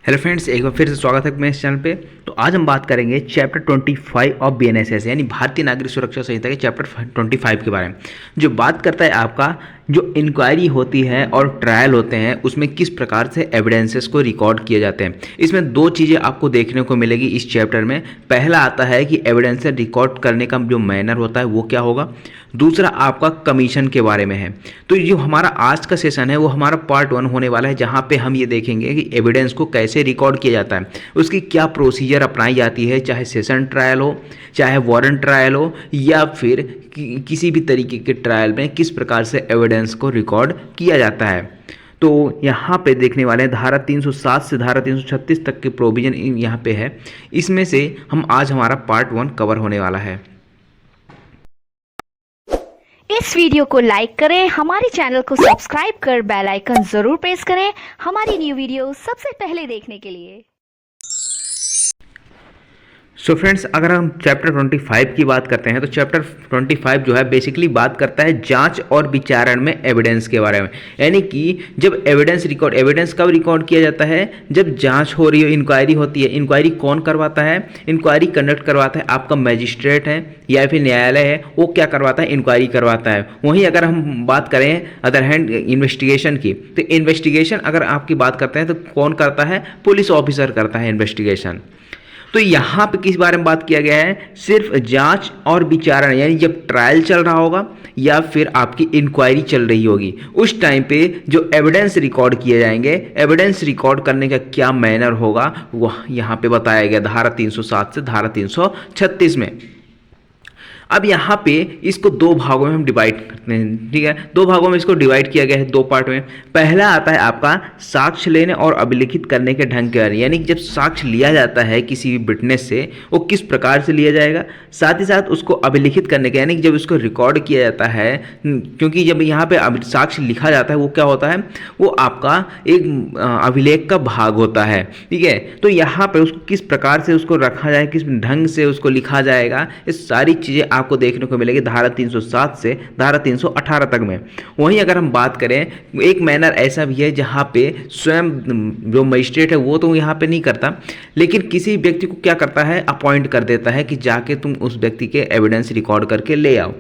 Hello friends, एक बार फिर से स्वागत है मेरे इस चैनल पे। तो आज हम बात करेंगे चैप्टर 25 ऑफ बीएनएसएस यानी भारतीय नागरिक सुरक्षा संहिता के चैप्टर 25 के बारे में, जो बात करता है आपका जो इंक्वायरी होती है और ट्रायल होते हैं उसमें किस प्रकार से एविडेंसेस को रिकॉर्ड किए जाते हैं। इसमें दो चीज़ें आपको देखने को मिलेगी इस चैप्टर में। पहला आता है कि एविडेंस रिकॉर्ड करने का जो मैनर होता है वो क्या होगा। दूसरा आपका कमीशन के बारे में है। तो जो हमारा आज का सेशन है वो हमारा पार्ट 1 होने वाला है, जहाँ पे हम ये देखेंगे कि एविडेंस को कैसे रिकॉर्ड किया जाता है, उसकी क्या प्रोसीजर अपनाई जाती है, चाहे सेशन ट्रायल हो, चाहे वारंट ट्रायल हो, या फिर किसी भी तरीके के ट्रायल में किस प्रकार से एविडेंस को रिकॉर्ड किया जाता है। तो यहाँ पे देखने वाले हैं धारा 307 से धारा 336 तक के प्रोविजन यहाँ पे है। इसमें से हम आज हमारा पार्ट 1 कवर होने वाला है। इस वीडियो को लाइक करें, हमारे चैनल को सब्सक्राइब कर बेल आइकन जरूर प्रेस करें हमारी न्यू वीडियो सबसे पहले देखने के लिए। सो फ्रेंड्स, अगर हम चैप्टर 25 की बात करते हैं तो चैप्टर 25 जो है बेसिकली बात करता है जांच और विचारण में एविडेंस के बारे में। यानी कि जब एविडेंस कब रिकॉर्ड किया जाता है, जब जांच हो रही हो, इंक्वायरी होती है। इंक्वायरी कौन करवाता है? इंक्वायरी कंडक्ट करवाता है आपका मैजिस्ट्रेट है या फिर न्यायालय है, वो क्या करवाता है? इंक्वायरी करवाता है। वहीं अगर हम बात करें अदर हैंड इन्वेस्टिगेशन की, तो इन्वेस्टिगेशन अगर आपकी बात करते हैं तो कौन करता है? पुलिस ऑफिसर करता है इन्वेस्टिगेशन। तो यहाँ पे किस बारे में बात किया गया है? सिर्फ जांच और विचारण, यानी जब ट्रायल चल रहा होगा या फिर आपकी इंक्वायरी चल रही होगी, उस टाइम पे जो एविडेंस रिकॉर्ड किए जाएंगे, एविडेंस रिकॉर्ड करने का क्या मैनर होगा वह यहाँ पे बताया गया धारा 307 से धारा 336 में। अब यहाँ पे इसको दो भागों में हम डिवाइड करते हैं, ठीक है। दो भागों में इसको डिवाइड किया गया है, दो पार्ट में। पहला आता है आपका साक्ष्य लेने और अभिलिखित करने के ढंग के बारे में, यानी कि जब साक्ष्य लिया जाता है किसी भी विटनेस से, वो किस प्रकार से लिया जाएगा, साथ ही साथ उसको अभिलिखित करने के, यानी कि जब उसको रिकॉर्ड किया जाता है, क्योंकि जब यहाँ पे साक्ष्य लिखा जाता है वो क्या होता है? वो आपका एक अभिलेख का भाग होता है, ठीक है। तो यहाँ पे उसको किस प्रकार से उसको रखा जाए, किस ढंग से उसको लिखा जाएगा, ये सारी चीज़ें आपको देखने को मिलेगी धारा 307 से धारा 318 तक में। वहीं अगर हम बात करें, एक मैनर ऐसा भी है जहां पे स्वयं जो मजिस्ट्रेट है वो तो यहां पे नहीं करता, लेकिन किसी व्यक्ति को क्या करता है? अपॉइंट कर देता है कि जाके तुम उस व्यक्ति के एविडेंस रिकॉर्ड करके ले आओ,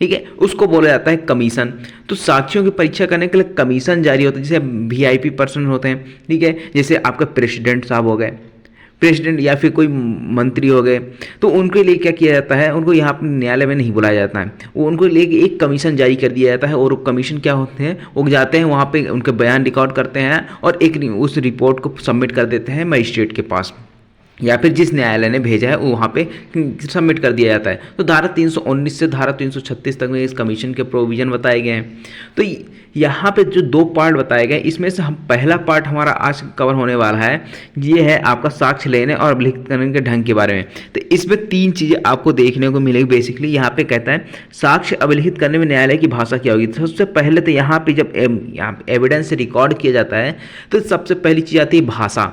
ठीक है। उसको बोला जाता है कमीशन। तो साक्ष्यों की परीक्षा करने के लिए कमीशन जारी होता है, जैसे वीआईपी पर्सन होते हैं, ठीक है, जैसे आपका प्रेसिडेंट साहब हो गए, प्रेसिडेंट या फिर कोई मंत्री हो गए, तो उनके लिए क्या किया जाता है? उनको यहाँ पर न्यायालय में नहीं बुलाया जाता है, वो उनको लिए एक कमीशन जारी कर दिया जाता है। और वो कमीशन क्या होते हैं? वो जाते हैं वहाँ पे, उनके बयान रिकॉर्ड करते हैं और एक उस रिपोर्ट को सबमिट कर देते हैं मजिस्ट्रेट के पास, या फिर जिस न्यायालय ने भेजा है वो वहाँ पे सबमिट कर दिया जाता है। तो धारा 319 से धारा 336 तक में इस कमीशन के प्रोविज़न बताए गए हैं। तो यहाँ पे जो दो पार्ट बताए गए, इसमें से हम पहला पार्ट हमारा आज कवर होने वाला है, ये है आपका साक्ष्य लेने और अभिलिखित करने के ढंग के बारे में। तो इसमें तीन चीज़ें आपको देखने को मिलेगी। बेसिकली यहाँ पे कहता है साक्ष्य अभिलिखित करने में न्यायालय की भाषा क्या होगी। तो सबसे पहले तो यहाँ पे जब एविडेंस रिकॉर्ड किया जाता है तो सबसे पहली चीज़ आती है भाषा।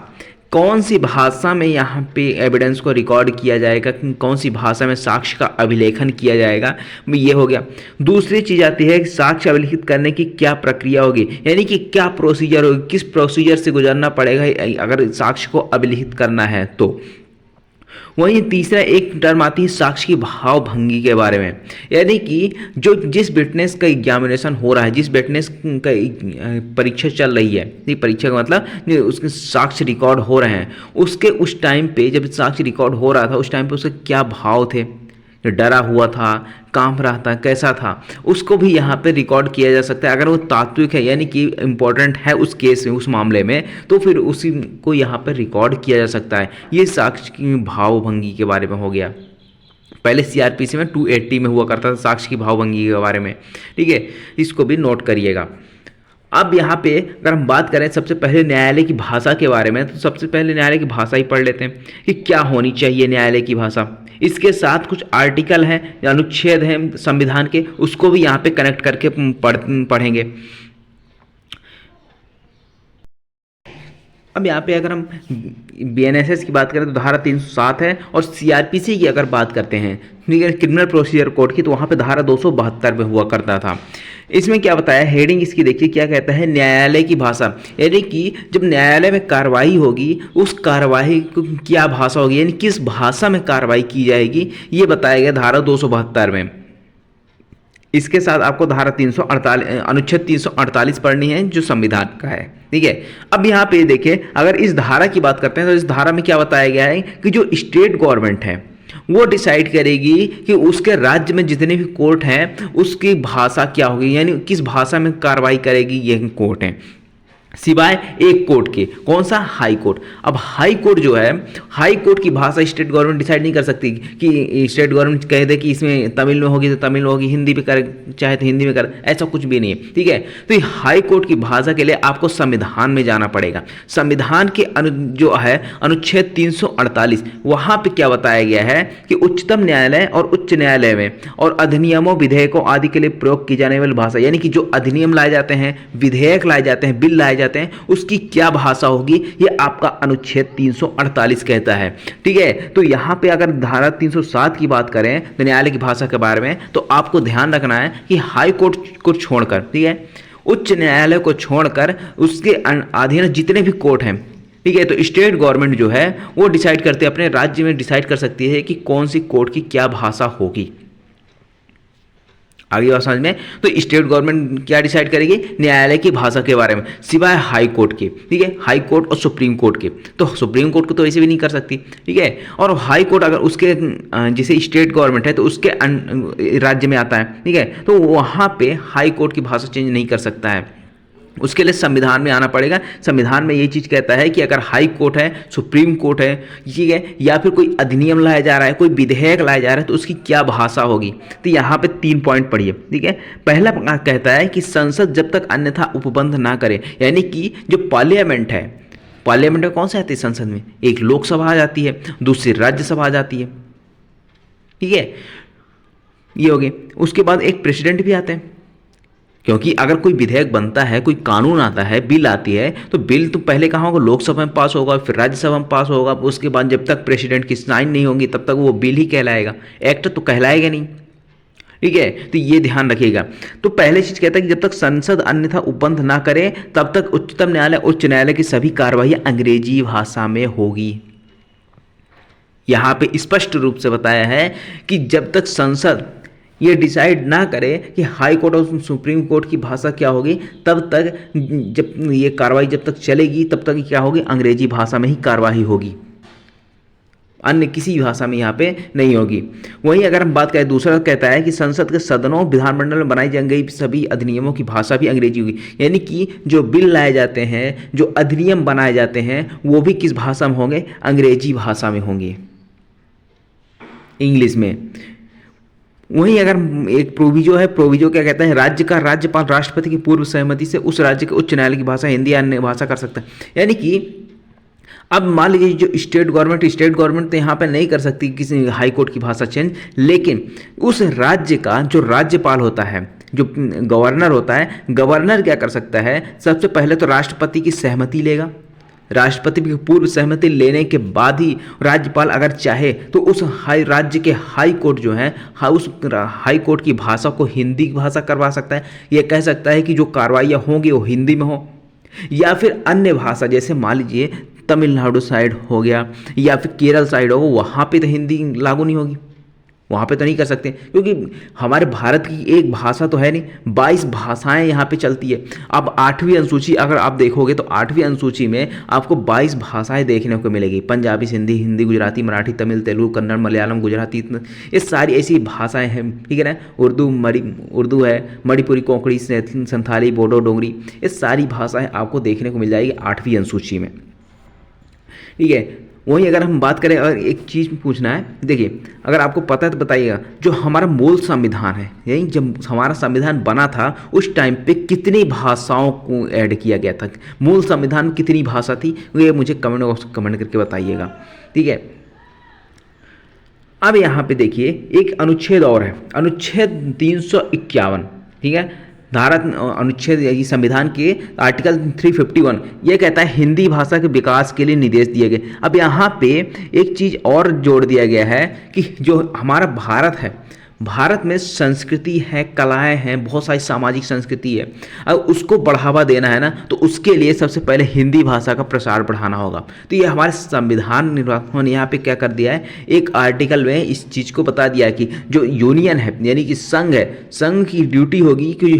कौन सी भाषा में यहाँ पे एविडेंस को रिकॉर्ड किया जाएगा, कौन सी भाषा में साक्ष्य का अभिलेखन किया जाएगा, ये हो गया। दूसरी चीज़ आती है कि साक्ष्य अभिलिखित करने की क्या प्रक्रिया होगी, यानी कि क्या प्रोसीजर होगी, किस प्रोसीजर से गुजरना पड़ेगा अगर साक्ष्य को अभिलिखित करना है तो। वहीं तीसरा एक टर्म आती है साक्ष्य की भाव भंगी के बारे में, यानी कि जो जिस विटनेस का एग्जामिनेशन हो रहा है, जिस विटनेस का परीक्षा चल रही है, ये परीक्षा का मतलब उसके साक्ष्य रिकॉर्ड हो रहे हैं, उसके उस टाइम पे जब साक्ष्य रिकॉर्ड हो रहा था उस टाइम पे उसके क्या भाव थे, डरा हुआ था, कांप रहा था, कैसा था, उसको भी यहाँ पे रिकॉर्ड किया जा सकता है। अगर वो तात्विक है यानी कि इम्पोर्टेंट है उस केस में, उस मामले में, तो फिर उसी को यहाँ पे रिकॉर्ड किया जा सकता है। ये साक्ष्य की भावभंगी के बारे में हो गया। पहले सीआरपीसी में 280 में हुआ करता था साक्ष्य की भावभंगी के बारे में, ठीक है, इसको भी नोट करिएगा। अब यहाँ पे अगर हम बात करें सबसे पहले न्यायालय की भाषा के बारे में, तो सबसे पहले न्यायालय की भाषा ही पढ़ लेते हैं कि क्या होनी चाहिए न्यायालय की भाषा। इसके साथ कुछ आर्टिकल हैं या अनुच्छेद हैं संविधान के, उसको भी यहाँ पे कनेक्ट करके पढ़ेंगे। अब यहाँ पे अगर हम बीएनएसएस की बात करें तो धारा 307 है, और सीआरपीसी की अगर बात करते हैं, ठीक है, क्रिमिनल प्रोसीजर कोड की, तो वहाँ पे धारा 272 में हुआ करता था। इसमें क्या बताया, हेडिंग इसकी देखिए क्या कहता है, न्यायालय की भाषा, यानी कि जब न्यायालय में कार्रवाई होगी उस कार्रवाई को क्या भाषा होगी, यानी किस भाषा में कार्रवाई की जाएगी, ये बताया गया धारा 272 में। इसके साथ आपको धारा 348 अनुच्छेद 348 पढ़नी है जो संविधान का है, ठीक है। अब यहाँ पे देखिए, अगर इस धारा की बात करते हैं तो इस धारा में क्या बताया गया है कि जो स्टेट गवर्नमेंट है वो डिसाइड करेगी कि उसके राज्य में जितने भी कोर्ट हैं उसकी भाषा क्या होगी, यानी किस भाषा में कार्रवाई करेगी ये कोर्ट है, सिवाय एक कोर्ट के, कौन सा, हाई कोर्ट। अब हाई कोर्ट जो है, हाई कोर्ट की भाषा स्टेट गवर्नमेंट डिसाइड नहीं कर सकती कि स्टेट गवर्नमेंट कह दे कि इसमें तमिल में होगी तो तमिल में होगी, हिंदी पे कर चाहे तो हिंदी में कर, ऐसा कुछ भी नहीं है, ठीक है। तो ये हाई कोर्ट की भाषा के लिए आपको संविधान में जाना पड़ेगा। संविधान के जो है अनुच्छेद 348, वहाँ पे क्या बताया गया है कि उच्चतम न्यायालय और उच्च न्यायालय में और अधिनियमों विधेयकों आदि के लिए प्रयोग की जाने वाली भाषा, यानी कि जो अधिनियम लाए जाते हैं, विधेयक लाए जाते हैं, बिल लाए जाते हैं, उसकी क्या भाषा होगी, ये आपका अनुच्छेद 348 कहता है, ठीक है। तो यहां पे अगर धारा 307 की बात करें तो न्यायालय की भाषा के बारे में, तो आपको ध्यान रखना है कि हाई कोर्ट को छोड़कर, ठीक है, उच्च न्यायालय को छोड़कर उसके अधीन जितने भी कोर्ट हैं, ठीक है, तो स्टेट गवर्नमेंट जो है वो डिसाइड करते हैं, अपने राज्य में डिसाइड कर सकती है कि कौन सी कोर्ट की क्या भाषा होगी। आगे बात समझ में, तो स्टेट गवर्नमेंट क्या डिसाइड करेगी, न्यायालय की भाषा के बारे में, सिवाय हाई कोर्ट के, ठीक है, हाई कोर्ट और सुप्रीम कोर्ट के। तो सुप्रीम कोर्ट को तो ऐसे भी नहीं कर सकती, ठीक है, और हाई कोर्ट अगर उसके जैसे स्टेट गवर्नमेंट है तो उसके राज्य में आता है, ठीक है, तो वहाँ पे हाई कोर्ट की भाषा चेंज नहीं कर सकता है, उसके लिए संविधान में आना पड़ेगा। संविधान में ये चीज़ कहता है कि अगर हाई कोर्ट है, सुप्रीम कोर्ट है, ठीक है, या फिर कोई अधिनियम लाया जा रहा है, कोई विधेयक लाया जा रहा है, तो उसकी क्या भाषा होगी। तो यहाँ पे 3 पॉइंट पढ़िए, ठीक है। पहला कहता है कि संसद जब तक अन्यथा उपबंध ना करे, यानी कि जो पार्लियामेंट है, पार्लियामेंट में कौन सा आती है संसद में, एक लोकसभा आ जाती है, दूसरी राज्यसभा आ जाती है, ठीक है, ये हो गए। उसके बाद एक प्रेसिडेंट भी आते हैं, क्योंकि अगर कोई विधेयक बनता है, कोई कानून आता है, बिल आती है, तो बिल तो पहले कहाँ होगा, लोकसभा में पास होगा, फिर राज्यसभा में पास होगा, उसके बाद जब तक प्रेसिडेंट की साइन नहीं होगी तब तक वो बिल ही कहलाएगा, एक्ट तो कहलाएगा नहीं, ठीक है। तो ये ध्यान रखिएगा। तो पहले चीज कहता है कि जब तक संसद अन्यथा उपबंध ना करे तब तक उच्चतम न्यायालय, उच्च न्यायालय की सभी कार्रवाई अंग्रेजी भाषा में होगी। यहां पे स्पष्ट रूप से बताया है कि जब तक संसद ये डिसाइड ना करे कि हाई कोर्ट और सुप्रीम कोर्ट की भाषा क्या होगी, तब तक जब ये कार्रवाई जब तक चलेगी तब तक क्या होगी, अंग्रेजी भाषा में ही कार्रवाई होगी, अन्य किसी भाषा में यहाँ पे नहीं होगी। वहीं अगर हम बात करें, दूसरा कहता है कि संसद के सदनों, विधानमंडल में बनाई जाने गई सभी अधिनियमों की भाषा भी अंग्रेजी होगी, यानी कि जो बिल लाए जाते हैं, जो अधिनियम बनाए जाते हैं, वो भी किस भाषा में होंगे, अंग्रेजी भाषा में होंगे, इंग्लिश में। वहीं अगर एक प्रोविजो है, प्रोविजो क्या कहता है, राज्य का राज्यपाल राष्ट्रपति की पूर्व सहमति से उस राज्य के उच्च न्यायालय की भाषा हिंदी या अन्य भाषा कर सकता है। यानी कि अब मान लीजिए जो स्टेट गवर्नमेंट तो यहाँ पे नहीं कर सकती किसी हाई कोर्ट की भाषा चेंज, लेकिन उस राज्य का जो राज्यपाल होता है, जो गवर्नर होता है, गवर्नर क्या कर सकता है, सबसे पहले तो राष्ट्रपति की सहमति लेगा, राष्ट्रपति की पूर्व सहमति लेने के बाद ही राज्यपाल अगर चाहे तो उस राज्य के हाई कोर्ट जो है, उस हाई कोर्ट की भाषा को हिंदी की भाषा करवा सकता है। यह कह सकता है कि जो कार्रवाइयाँ होंगी वो हिंदी में हो, या फिर अन्य भाषा, जैसे मान लीजिए तमिलनाडु साइड हो गया या फिर केरल साइड हो, वहाँ पे तो हिंदी लागू नहीं होगी, वहाँ पे तो नहीं कर सकते, क्योंकि हमारे भारत की एक भाषा तो है नहीं, 22 भाषाएं यहाँ पे चलती है। अब 8वीं अनुसूची अगर आप देखोगे तो 8वीं अनुसूची में आपको 22 भाषाएं देखने को मिलेगी, पंजाबी, सिंधी, हिंदी, गुजराती, मराठी, तमिल, तेलुगु, कन्नड़, मलयालम, गुजराती, ये सारी ऐसी भाषाएं हैं, ठीक है ना। उर्दू है, मणिपुरी, कोंकणी, संथाली, बोडो, डोगरी, ये सारी भाषाएं आपको देखने को मिल जाएगी 8वीं अनुसूची में, ठीक है। वहीं अगर हम बात करें, अगर एक चीज़ पूछना है, देखिए अगर आपको पता है तो बताइएगा, जो हमारा मूल संविधान है, यही जब हमारा संविधान बना था उस टाइम पे कितनी भाषाओं को ऐड किया गया था, मूल संविधान में कितनी भाषा थी, ये मुझे कमेंट करके बताइएगा, ठीक है। अब यहाँ पे देखिए एक अनुच्छेद और है, अनुच्छेद 351, ठीक है, धारा अनुच्छेद संविधान के आर्टिकल 351, यह कहता है हिंदी भाषा के विकास के लिए निर्देश दिए गए। अब यहाँ पे एक चीज़ और जोड़ दिया गया है कि जो हमारा भारत है, भारत में संस्कृति है, कलाएं हैं, बहुत सारी सामाजिक संस्कृति है। अगर उसको बढ़ावा देना है ना, तो उसके लिए सबसे पहले हिंदी भाषा का प्रसार बढ़ाना होगा। तो ये हमारे संविधान निर्माताओं ने यहाँ पे क्या कर दिया है, एक आर्टिकल में इस चीज़ को बता दिया है कि जो यूनियन है यानी कि संघ है, संघ की ड्यूटी होगी कि जो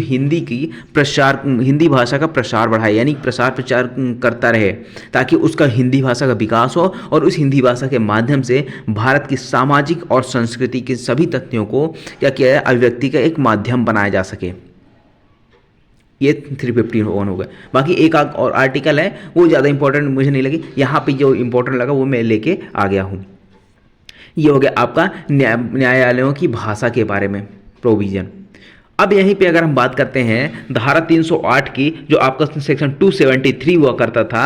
हिंदी भाषा का प्रसार बढ़ाए, यानी प्रसार प्रचार करता रहे, ताकि उसका हिंदी भाषा का विकास हो और उस हिंदी भाषा के माध्यम से भारत की सामाजिक और संस्कृति के सभी तथ्यों को क्या किया है, अभिव्यक्ति का एक माध्यम बनाया जा सके। ये 351 हो गया। बाकी एक और आर्टिकल है, वो ज़्यादा इंपॉर्टेंट मुझे नहीं लगी, यहाँ पे जो इंपॉर्टेंट लगा वो मैं लेके आ गया हूँ। ये हो गया आपका न्यायालयों की भाषा के बारे में प्रोविजन। अब यहीं पे अगर हम बात करते हैं धारा 308 की, जो आपका सेक्शन 273 हुआ करता था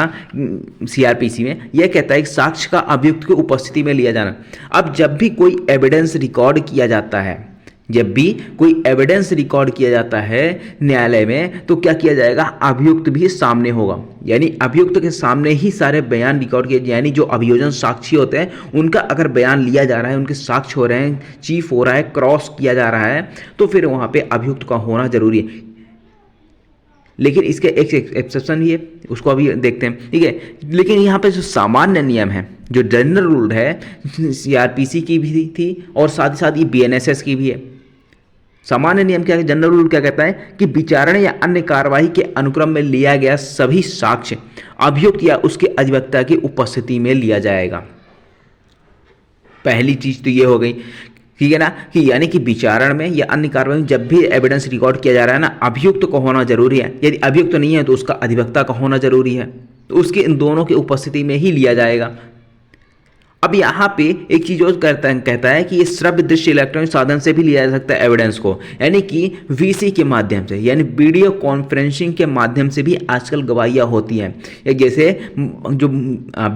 सीआरपीसी में, यह कहता है कि साक्ष्य का अभियुक्त की उपस्थिति में लिया जाना। अब जब भी कोई एविडेंस रिकॉर्ड किया जाता है, जब भी कोई एविडेंस रिकॉर्ड किया जाता है न्यायालय में, तो क्या किया जाएगा, अभियुक्त भी सामने होगा। यानी अभियुक्त के सामने ही सारे बयान रिकॉर्ड किए, यानी जो अभियोजन साक्षी होते हैं उनका अगर बयान लिया जा रहा है, उनके साक्ष्य हो रहे हैं, चीफ हो रहा है, क्रॉस किया जा रहा है, तो फिर वहाँ पे अभियुक्त का होना जरूरी है। लेकिन इसके एक एक्सेप्शन भी है, उसको अभी देखते हैं, ठीक है। लेकिन यहाँ पे जो सामान्य नियम है, जो जनरल रूल है, सीआरपीसी की भी थी और साथ ही साथ ये बीएनएसएस की भी है। सामान्य नियम क्या है, जनरल रूल क्या कहता है कि विचारण या अन्य कार्यवाही के अनुक्रम में लिया गया सभी साक्ष्य अभियुक्त या उसके अधिवक्ता की उपस्थिति में लिया जाएगा। पहली चीज तो ये हो गई, ठीक है ना, कि यानी कि विचारण में या अन्य कार्यवाही में जब भी एविडेंस रिकॉर्ड किया जा रहा है ना, अभियुक्त को होना जरूरी है। यदि अभियुक्त नहीं है तो उसका अधिवक्ता का होना जरूरी है, तो उसके इन दोनों की उपस्थिति में ही लिया जाएगा। अब यहाँ पे एक चीज और कहता है कि ये श्रव्य दृश्य इलेक्ट्रॉनिक साधन से भी लिया जा सकता है एविडेंस को, यानी कि वीसी के माध्यम से, यानी वीडियो कॉन्फ्रेंसिंग के माध्यम से भी आजकल गवाहियाँ होती हैं। या जैसे जो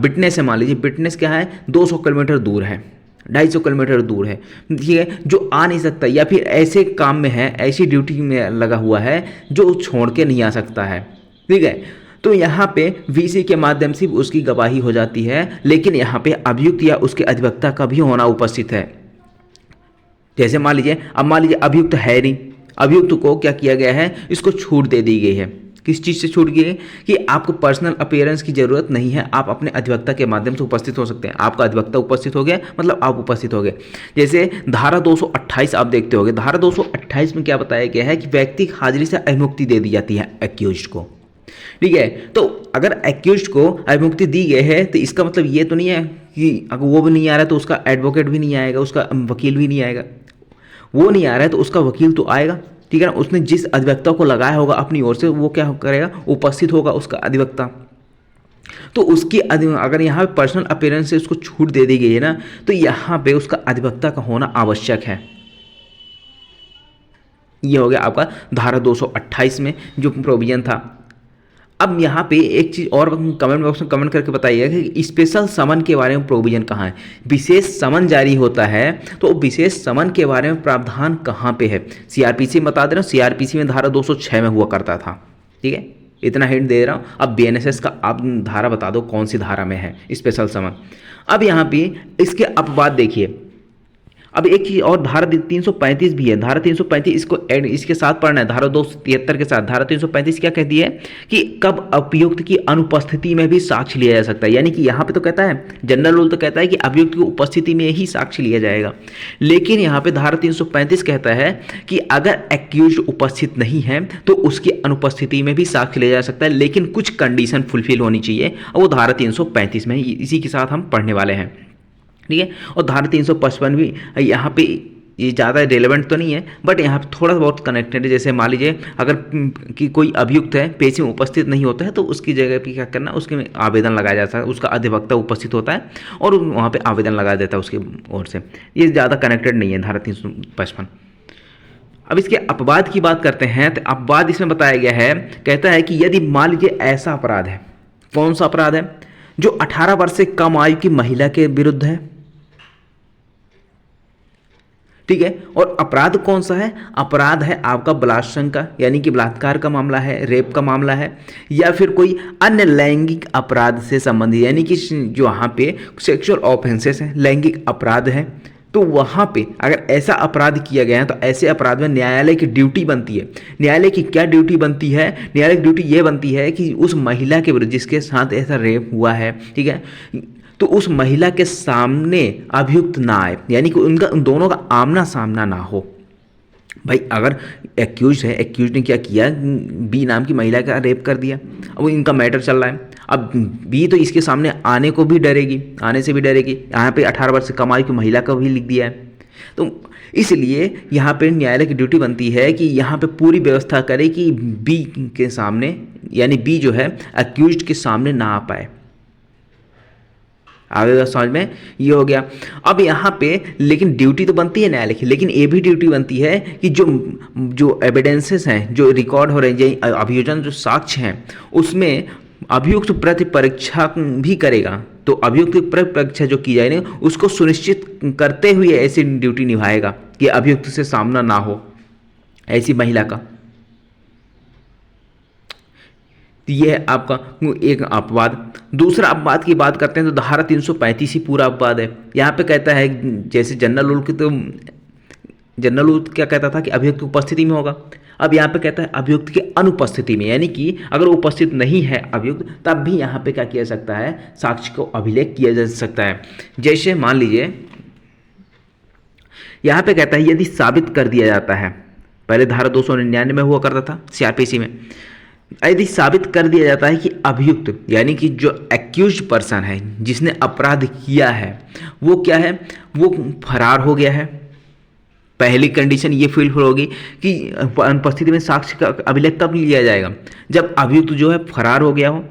विटनेस है, मान लीजिए विटनेस क्या है, 200 किलोमीटर दूर है, 250 किलोमीटर दूर है, ठीक है, जो आ नहीं सकता, या फिर ऐसे काम में है, ऐसी ड्यूटी में लगा हुआ है जो छोड़ के नहीं आ सकता है, ठीक है। तो यहाँ पे वीसी के माध्यम से उसकी गवाही हो जाती है, लेकिन यहाँ पे अभियुक्त या उसके अधिवक्ता का भी होना उपस्थित है। जैसे मान लीजिए अभियुक्त है नहीं, अभियुक्त को क्या किया गया है, इसको छूट दे दी गई है। किस चीज़ से छूट गई है कि आपको पर्सनल अपीयरेंस की जरूरत नहीं है, आप अपने अधिवक्ता के माध्यम से उपस्थित हो सकते हैं। आपका अधिवक्ता उपस्थित हो गया मतलब आप उपस्थित हो गए। जैसे धारा 228 आप देखते होंगे, धारा 228 में क्या बताया गया है कि व्यक्ति हाजिरी से अभिमुक्ति दे दी जाती है एक्यूज्ड को, ठीक है। तो अगर एक्यूज्ड को अभिमुक्ति दी गई है तो इसका मतलब ये तो नहीं है कि अगर वो भी नहीं आ रहा है तो उसका एडवोकेट भी नहीं आएगा, उसका वकील भी नहीं आएगा। वो नहीं आ रहा है तो उसका वकील तो आएगा, ठीक है ना। उसने जिस अधिवक्ता को लगाया होगा अपनी ओर से, वो क्या करेगा, उपस्थित होगा उसका अधिवक्ता। तो उसकी अगर यहाँ पे पर्सनल अपीयरेंस से उसको छूट दे दी गई है ना, तो यहाँ पे उसका अधिवक्ता का होना आवश्यक है। ये हो गया आपका धारा 228 में जो प्रोविजन था। अब यहाँ पे एक चीज़ और कमेंट बॉक्स में कमेंट करके बताइएगा कि स्पेशल समन के बारे में प्रोविजन कहाँ है। विशेष समन जारी होता है तो विशेष समन के बारे में प्रावधान कहाँ पे है। सीआरपीसी में बता दे रहा हूँ, सीआरपीसी में धारा 206 में हुआ करता था, ठीक है, इतना हिंट दे रहा हूँ। अब बीएनएसएस का आप धारा बता दो कौन सी धारा में है स्पेशल समन। अब यहाँ पे इसके अपवाद देखिए। अब एक चीज और, धारा 335 भी है। धारा 335 इसको इसके साथ पढ़ना है, धारा 273 के साथ। धारा 335 क्या कहती है कि कब अभियुक्त की अनुपस्थिति में भी साक्ष्य लिया जा सकता है। यानी कि यहाँ पे तो कहता है, जनरल रूल तो कहता है कि अभियुक्त की उपस्थिति में ही साक्ष्य लिया जाएगा, लेकिन यहाँ पे धारा 335 कहता है कि अगर एक्यूज्ड उपस्थित नहीं है तो उसकी अनुपस्थिति में भी साक्ष्य लिया जा सकता है, लेकिन कुछ कंडीशन फुलफिल होनी चाहिए, और वो धारा 335 में इसी के साथ हम पढ़ने वाले हैं, ठीक है। और धारा 355 भी यहाँ पे ये ज़्यादा रेलेवेंट तो नहीं है, बट यहाँ पे थोड़ा बहुत कनेक्टेड है। जैसे मान लीजिए अगर कि कोई अभियुक्त है, पेशी में उपस्थित नहीं होता है, तो उसकी जगह पे क्या करना, उसके में आवेदन लगाया जाता है, उसका अधिवक्ता उपस्थित होता है और वहाँ पे आवेदन लगाया जाता है उसकी ओर से। ये ज़्यादा कनेक्टेड नहीं है धारा 355। अब इसके अपवाद की बात करते हैं, तो अपवाद इसमें बताया गया है, कहता है कि यदि मान लीजिए ऐसा अपराध है, कौन सा अपराध है, जो 18 वर्ष से कम आयु की महिला के विरुद्ध है, ठीक है। और अपराध कौन सा है, अपराध है आपका बलात्संग का, यानी कि बलात्कार का मामला है, रेप का मामला है, या फिर कोई अन्य लैंगिक अपराध से संबंधित, यानी कि जो यहाँ पे सेक्सुअल ऑफेंसेस है, लैंगिक अपराध है, तो वहाँ पे अगर ऐसा अपराध किया गया है तो ऐसे अपराध में न्यायालय की ड्यूटी बनती है। न्यायालय की क्या ड्यूटी बनती है? न्यायालय की ड्यूटी ये बनती है कि उस महिला के विरुद्ध जिसके साथ ऐसा रेप हुआ है, ठीक है, तो उस महिला के सामने अभियुक्त ना आए, यानी कि उनका उन दोनों का आमना सामना ना हो। भाई अगर एक्यूज है, एक्यूज ने क्या किया, बी नाम की महिला का रेप कर दिया, अब इनका मैटर चल रहा है, अब बी तो इसके सामने आने को भी डरेगी, आने से भी डरेगी। यहाँ पे 18 वर्ष से कम आयु की महिला का भी लिख दिया है, तो इसलिए यहाँ पे न्यायालय की ड्यूटी बनती है कि यहाँ पे पूरी व्यवस्था करे कि बी के सामने, यानी बी जो है एक्यूज के सामने ना आ पाए। आगे समझ में ये हो गया। अब यहाँ पे लेकिन ड्यूटी तो बनती है न्यायालय की, लेकिन ये भी ड्यूटी बनती है कि जो एविडेंसेस हैं, जो रिकॉर्ड हो रहे हैं, अभियोजन जो साक्ष्य हैं, उसमें अभियुक्त प्रति परीक्षा भी करेगा। तो अभियुक्त प्रति परीक्षा जो की जाएगी उसको सुनिश्चित करते हुए ऐसी ड्यूटी निभाएगा कि अभियुक्त से सामना ना हो ऐसी महिला का। तो ये है आपका एक अपवाद। दूसरा अपवाद की बात करते हैं तो धारा 335 ही पूरा अपवाद है। यहाँ पे कहता है जैसे जनरल रूल की, तो जनरल रूल क्या कहता था कि अभियुक्त की उपस्थिति में होगा, अब यहाँ पे कहता है अभियुक्त की अनुपस्थिति में, यानी कि अगर उपस्थित नहीं है अभियुक्त तब भी यहाँ पे क्या किया जा सकता है, साक्ष्य को अभिलेख किया जा सकता है। जैसे मान लीजिए यहाँ पे कहता है यदि साबित कर दिया जाता है, पहले धारा 299 में हुआ करता था सीआरपीसी में, यदि साबित कर दिया जाता है कि अभियुक्त यानी कि जो एक्यूज्ड पर्सन है जिसने अपराध किया है वो क्या है, वो फरार हो गया है। पहली कंडीशन ये फुलफिल होगी कि अनुपस्थिति में साक्ष्य का अभिलेख तब लिया जाएगा जब अभियुक्त जो है फरार हो गया हो,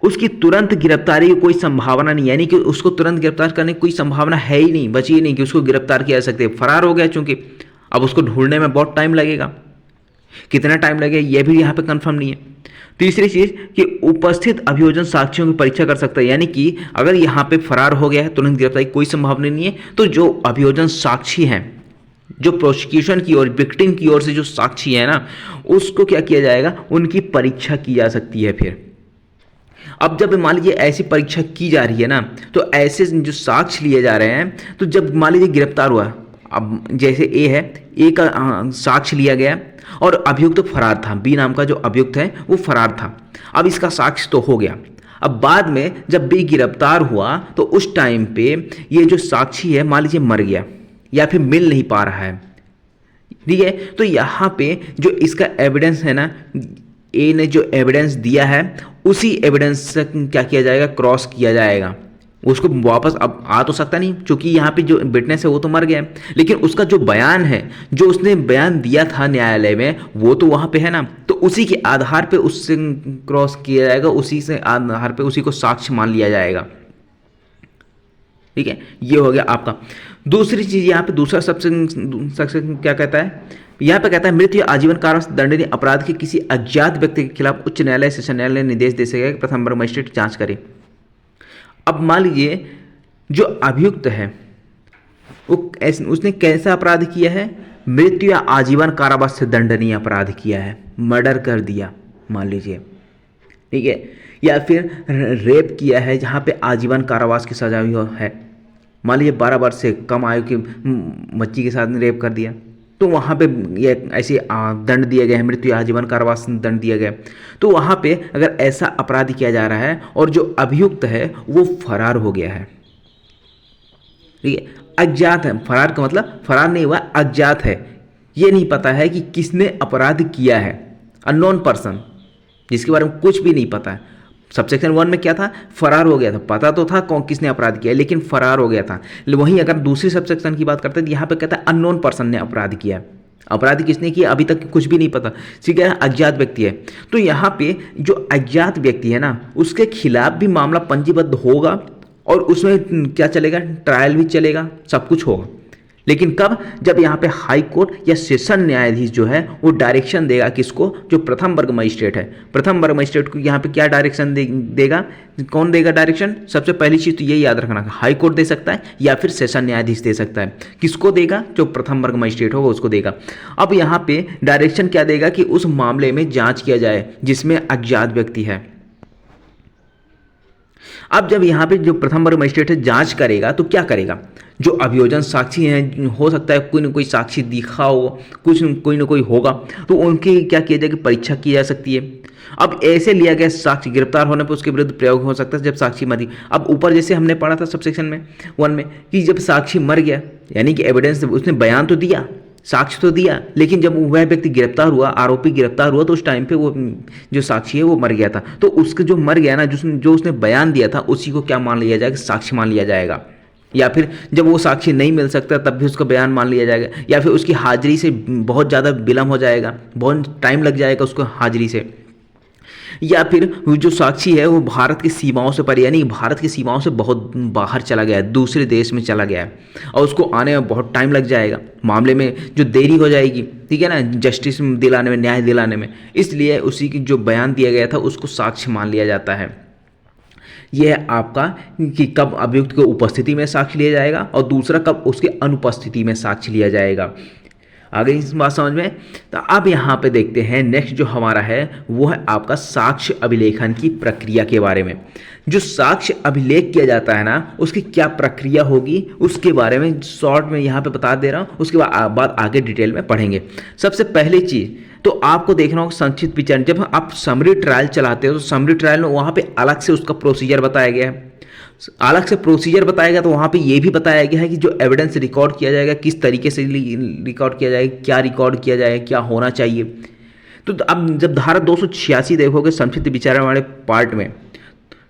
उसकी तुरंत गिरफ्तारी की कोई संभावना नहीं, यानी कि उसको तुरंत गिरफ्तार करने की कोई संभावना है ही नहीं, बची ही नहीं कि उसको गिरफ्तार किया जा सकते। फरार हो गया, चूंकि अब उसको ढूंढने में बहुत टाइम लगेगा, कितना टाइम लगेगा यह भी यहाँ पे कंफर्म नहीं है। तीसरी चीज कि उपस्थित अभियोजन साक्ष्यों की परीक्षा कर सकता है, यानी कि अगर यहाँ पे फरार हो गया है तुरंत गिरफ्तारी कोई संभावना नहीं है, तो जो अभियोजन साक्षी हैं, जो प्रोसिक्यूशन की ओर, विक्टिम की ओर से जो साक्षी है ना, उसको क्या किया जाएगा, उनकी परीक्षा की जा सकती है। फिर अब जब मान लीजिए ऐसी परीक्षा की जा रही है ना, तो ऐसे जो साक्ष्य लिए जा रहे हैं, तो जब मान लीजिए गिरफ्तार हुआ, अब जैसे ए है, ए का साक्ष्य लिया गया और अभियुक्त तो फरार था, बी नाम का जो अभियुक्त है वो फरार था, अब इसका साक्ष्य तो हो गया। अब बाद में जब बी गिरफ्तार हुआ तो उस टाइम पे ये जो साक्षी है मान लीजिए मर गया या फिर मिल नहीं पा रहा है, ठीक है, तो यहाँ पे जो इसका एविडेंस है ना, ए ने जो एविडेंस दिया है उसी एविडेंस से क्या किया जाएगा, क्रॉस किया जाएगा। उसको वापस अब आ तो सकता नहीं, क्योंकि यहाँ पे जो विटनेस है वो तो मर गया है, लेकिन उसका जो बयान है, जो उसने बयान दिया था न्यायालय में, वो तो वहाँ पे है ना, तो उसी के आधार पे उससे क्रॉस किया जाएगा, उसी से आधार पे उसी को साक्ष्य मान लिया जाएगा। ठीक है, ये हो गया आपका। दूसरी चीज यहाँ पे दूसरा सबसे क्या कहता है, यहाँ पे कहता है मृत्यु या आजीवन कारावास दंडनीय अपराध के किसी अज्ञात व्यक्ति के खिलाफ उच्च न्यायालय सेशन न्यायालय निर्देश दे सकेगा कि प्रथम वर्ग मजिस्ट्रेट जांच करे। अब मान लीजिए जो अभियुक्त है वो उसने कैसा अपराध किया है, मृत्यु या आजीवन कारावास से दंडनीय अपराध किया है, मर्डर कर दिया मान लीजिए, ठीक है, या फिर रेप किया है जहाँ पे आजीवन कारावास की सजा भी है, मान लीजिए 12 वर्ष से कम आयु की बच्ची के साथ रेप कर दिया, तो वहाँ पे ये ऐसे दंड दिए गए हैं, मृत्यु या आजीवन कारावास दंड दिया गया। तो वहाँ पे अगर ऐसा अपराध किया जा रहा है और जो अभियुक्त है वो फरार हो गया है, ठीक है, अज्ञात है, फरार का मतलब फरार नहीं हुआ, अज्ञात है, ये नहीं पता है कि किसने अपराध किया है, अननोन पर्सन जिसके बारे में कुछ भी नहीं पता है। सबसेक्शन 1 में क्या था, फरार हो गया था, पता तो था कौन किसने अपराध किया लेकिन फरार हो गया था। वहीं अगर दूसरी सबसेक्शन की बात करते हैं तो यहाँ पे कहता है अननोन पर्सन ने अपराध किया, अपराध किसने किया अभी तक कुछ भी नहीं पता, ठीक है, अज्ञात व्यक्ति है। तो यहाँ पे जो अज्ञात व्यक्ति है ना, उसके खिलाफ भी मामला पंजीबद्ध होगा और उसमें क्या चलेगा, ट्रायल भी चलेगा, सब कुछ होगा, लेकिन कब, जब यहाँ पे हाई कोर्ट या सेशन न्यायाधीश जो है वो डायरेक्शन देगा किसको, जो प्रथम वर्ग मजिस्ट्रेट है, प्रथम वर्ग मजिस्ट्रेट को यहाँ पे क्या डायरेक्शन देगा, कौन देगा डायरेक्शन, सबसे पहली चीज तो यही याद रखना, हाई कोर्ट दे सकता है या फिर सेशन न्यायाधीश दे सकता है। किसको देगा, जो प्रथम वर्ग मजिस्ट्रेट होगा उसको देगा। अब यहाँ पे डायरेक्शन क्या देगा कि उस मामले में जांच किया जाए जिसमें अज्ञात व्यक्ति है। अब जब यहाँ पे जो प्रथम वर्ग मजिस्ट्रेट है जांच करेगा तो क्या करेगा, जो अभियोजन साक्षी हैं, हो सकता है कोई ना कोई साक्षी दिखा हो, कोई ना कोई होगा, तो उनकी क्या किया जाएगा, परीक्षा की जा सकती है। अब ऐसे लिया गया साक्ष्य गिरफ्तार होने पर उसके विरुद्ध प्रयोग हो सकता है जब साक्षी मरी। अब ऊपर जैसे हमने पढ़ा था सबसेक्शन में 1 में कि जब साक्षी मर गया, यानी कि एविडेंस, उसने बयान तो दिया, साक्ष्य तो दिया, लेकिन जब वह व्यक्ति गिरफ्तार हुआ, आरोपी गिरफ्तार हुआ, तो उस टाइम पे वो जो साक्षी है वो मर गया था। तो उसका जो मर गया ना, जो उसने बयान दिया था, उसी को क्या मान लिया जाएगा, साक्ष्य मान लिया जाएगा। या फिर जब वो साक्षी नहीं मिल सकता तब भी उसका बयान मान लिया जाएगा, या फिर उसकी हाजिरी से बहुत ज़्यादा विलम्ब हो जाएगा, बहुत टाइम लग जाएगा उसको हाजिरी से, या फिर जो साक्षी है वो भारत की सीमाओं से परे, यानी भारत की सीमाओं से बहुत बाहर चला गया है, दूसरे देश में चला गया है, और उसको आने में बहुत टाइम लग जाएगा, मामले में जो देरी हो जाएगी, ठीक है ना, जस्टिस दिलाने में, न्याय दिलाने में, इसलिए उसी की जो बयान दिया गया था उसको साक्ष्य मान लिया जाता है। यह है आपका कि कब अभियुक्त की उपस्थिति में साक्ष्य लिया जाएगा, और दूसरा कब उसके अनुपस्थिति में साक्ष्य लिया जाएगा। आगे इस बात समझ में। तो अब यहाँ पे देखते हैं नेक्स्ट जो हमारा है वो है आपका साक्ष्य अभिलेखन की प्रक्रिया के बारे में। जो साक्ष्य अभिलेख किया जाता है ना, उसकी क्या प्रक्रिया होगी उसके बारे में शॉर्ट में यहाँ पे बता दे रहा हूँ, उसके बाद आगे डिटेल में पढ़ेंगे। सबसे पहली चीज़ तो आपको देखना होगा संक्षिप्त विचारण। जब आप समरी ट्रायल चलाते हो तो समरी ट्रायल में वहाँ पे अलग से उसका प्रोसीजर बताया गया है, अलग से प्रोसीजर बताया गया, तो वहाँ पे ये भी बताया गया है कि जो एविडेंस रिकॉर्ड किया जाएगा किस तरीके से रिकॉर्ड किया जाएगा, क्या रिकॉर्ड किया जाएगा, क्या होना चाहिए। तो अब जब धारा 286 देखोगे संक्षिप्त विचारण वाले पार्ट में,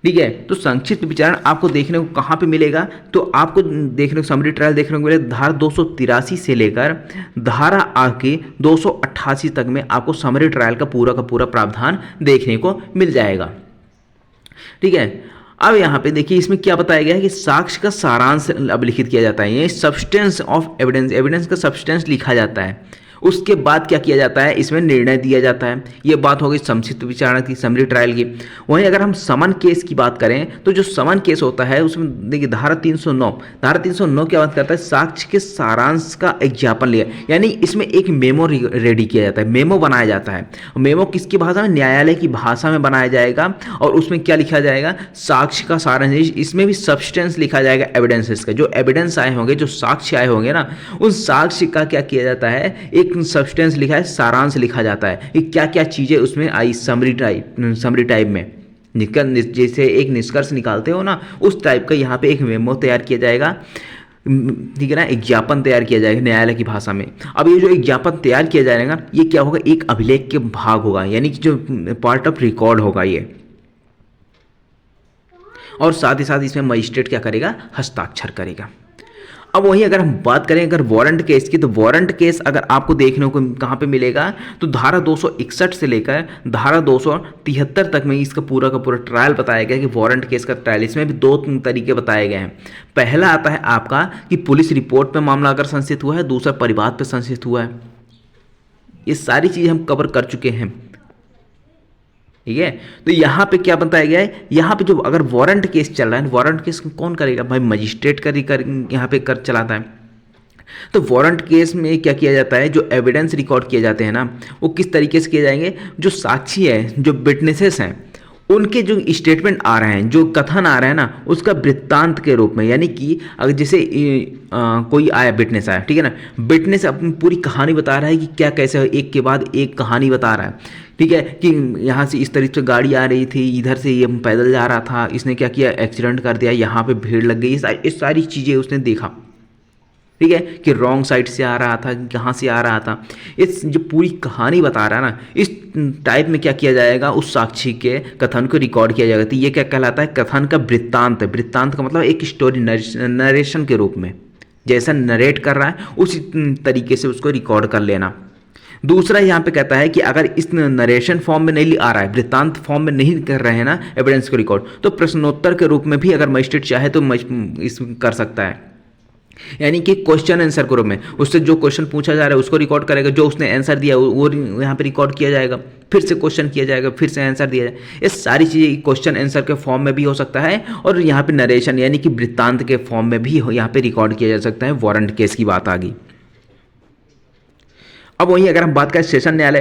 ठीक है, तो संक्षिप्त विचारण आपको देखने को कहाँ पे मिलेगा, तो आपको देखने को समरी ट्रायल देखने को मिलेगा धारा 283 से लेकर धारा आके 288 तक में आपको समरी ट्रायल का पूरा प्रावधान देखने को मिल जाएगा। ठीक है, अब यहाँ पे देखिए इसमें क्या बताया गया है कि साक्ष्य का सारांश अभिलिखित किया जाता है, ये सब्सटेंस ऑफ एविडेंस, एविडेंस का सब्सटेंस लिखा जाता है। उसके बाद क्या किया जाता है, इसमें निर्णय दिया जाता है। ये बात हो गई संक्षिप्त विचारणा की, समरी ट्रायल की। वहीं अगर हम समन केस की बात करें तो जो समन केस होता है उसमें देखिए धारा 309 क्या बात करता है, साक्ष्य के सारांश का एक ज्ञापन लिया, यानी इसमें एक मेमो रेडी किया जाता है, मेमो बनाया जाता है। मेमो किसकी भाषा में, न्यायालय की भाषा में बनाया जाएगा, और उसमें क्या लिखा जाएगा, साक्ष्य का सारांश। इसमें भी सब्सटेंस लिखा जाएगा एविडेंसेस का, जो एविडेंस आए होंगे, जो साक्ष्य आए होंगे ना, उन साक्ष्य का क्या किया जाता है, एक सब्सटेंस लिखा है, सारांश लिखा जाता है कि क्या क्या चीजें उसमें आई, समरी टाइप में जैसे एक निष्कर्ष निकालते हो ना, उस टाइप का यहाँ पे एक मेमो तैयार किया जाएगा, ठीक है ना, एक ज्ञापन तैयार किया जाएगा न्यायालय की भाषा में। अब ये जो एक ज्ञापन तैयार किया जाएगा ये क्या होगा, एक अभिलेख के भाग होगा, यानी कि जो पार्ट ऑफ रिकॉर्ड होगा ये, और साथ ही साथ इसमें मजिस्ट्रेट क्या करेगा, हस्ताक्षर करेगा। अब वही अगर हम बात करें अगर वारंट केस की, तो वारंट केस अगर आपको देखने को कहाँ पे मिलेगा, तो धारा 261 से लेकर धारा 273 तक में इसका पूरा का पूरा ट्रायल बताया गया कि वारंट केस का ट्रायल। इसमें भी 2 तरीके बताए गए हैं। पहला आता है आपका कि पुलिस रिपोर्ट पे मामला अगर संशोधित हुआ है, दूसरा परिवाद पे संशोधित हुआ है। ये सारी चीज़ हम कवर कर चुके हैं, ठीक है। तो यहाँ पे क्या बताया गया है, यहाँ पे जो अगर वारंट केस चल रहा है, वारंट केस कौन करेगा भाई, मजिस्ट्रेट यहाँ पे कर चलाता है। तो वारंट केस में क्या किया जाता है, जो एविडेंस रिकॉर्ड किए जाते हैं ना, वो किस तरीके से किए जाएंगे, जो साक्षी है, जो विटनेसेस हैं, उनके जो स्टेटमेंट आ रहे हैं, जो कथन आ रहे हैं ना, उसका वृत्तांत के रूप में, यानी कि अगर जैसे कोई आया, विटनेस आया, ठीक है ना, विटनेस अपनी पूरी कहानी बता रहा है कि क्या कैसे, एक के बाद एक कहानी बता रहा है, ठीक है, कि यहाँ से इस तरीके से गाड़ी आ रही थी, इधर से ये पैदल जा रहा था, इसने क्या किया, एक्सीडेंट कर दिया, यहाँ पे भीड़ लग गई, ये सारी चीज़ें उसने देखा, ठीक है, कि रॉन्ग साइड से आ रहा था, कहाँ से आ रहा था, इस जो पूरी कहानी बता रहा है ना, इस टाइप में क्या किया जाएगा, उस साक्षी के कथन को रिकॉर्ड किया जाएगा। तो ये क्या कहलाता है, कथन का वृत्तांत है। वृत्तांत का मतलब एक स्टोरी, नरेशन के रूप में, जैसा नरेट कर रहा है उसी तरीके से उसको रिकॉर्ड कर लेना। दूसरा यहाँ पे कहता है कि अगर इस नरेशन फॉर्म में नहीं आ रहा है, वृत्तांत फॉर्म में नहीं कर रहे हैं ना एविडेंस को रिकॉर्ड, तो प्रश्नोत्तर के रूप में भी अगर मजिस्ट्रेट चाहे तो इस कर सकता है, यानी कि क्वेश्चन आंसर के रूप में उससे जो क्वेश्चन पूछा जा रहा है उसको रिकॉर्ड करेगा, जो उसने आंसर दिया वो यहाँ पे रिकॉर्ड किया जाएगा, फिर से क्वेश्चन किया जाएगा, फिर से आंसर दिया जाएगा। ये सारी चीज़ें क्वेश्चन आंसर के फॉर्म में भी हो सकता है, और यहाँ पे नरेशन यानी कि वृत्तांत के फॉर्म में भी यहाँ पे रिकॉर्ड किया जा सकता है। वारंट केस की बात आ गई। अब वहीं अगर हम बात करें सेशन न्यायालय,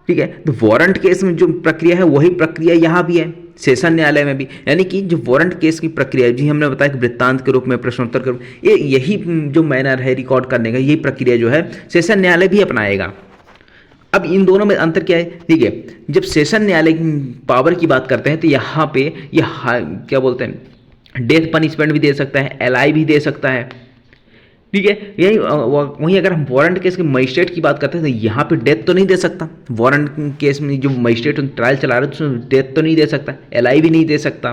ठीक है। तो वारंट केस में जो प्रक्रिया है वही प्रक्रिया यहाँ भी है, सेशन न्यायालय में भी। यानी कि जो वारंट केस की प्रक्रिया है, जी हमने बताया कि वृत्तांत के रूप में, प्रश्नोत्तर के रूप में, ये यही जो मैनर है रिकॉर्ड करने का, यही प्रक्रिया जो है सेशन न्यायालय भी अपनाएगा। अब इन दोनों में अंतर क्या है? ठीक है, जब सेशन न्यायालय की पावर की बात करते हैं तो यहाँ पे क्या बोलते हैं, डेथ पनिशमेंट भी दे सकता है, एलआई भी दे सकता है। ठीक है, यही वहीं अगर हम वारंट केस के मजिस्ट्रेट की बात करते हैं तो यहाँ पे डेथ तो नहीं दे सकता। वारंट केस में जो मजिस्ट्रेट ट्रायल चला रहे हैं तो डेथ तो नहीं दे सकता, एलआई भी नहीं दे सकता।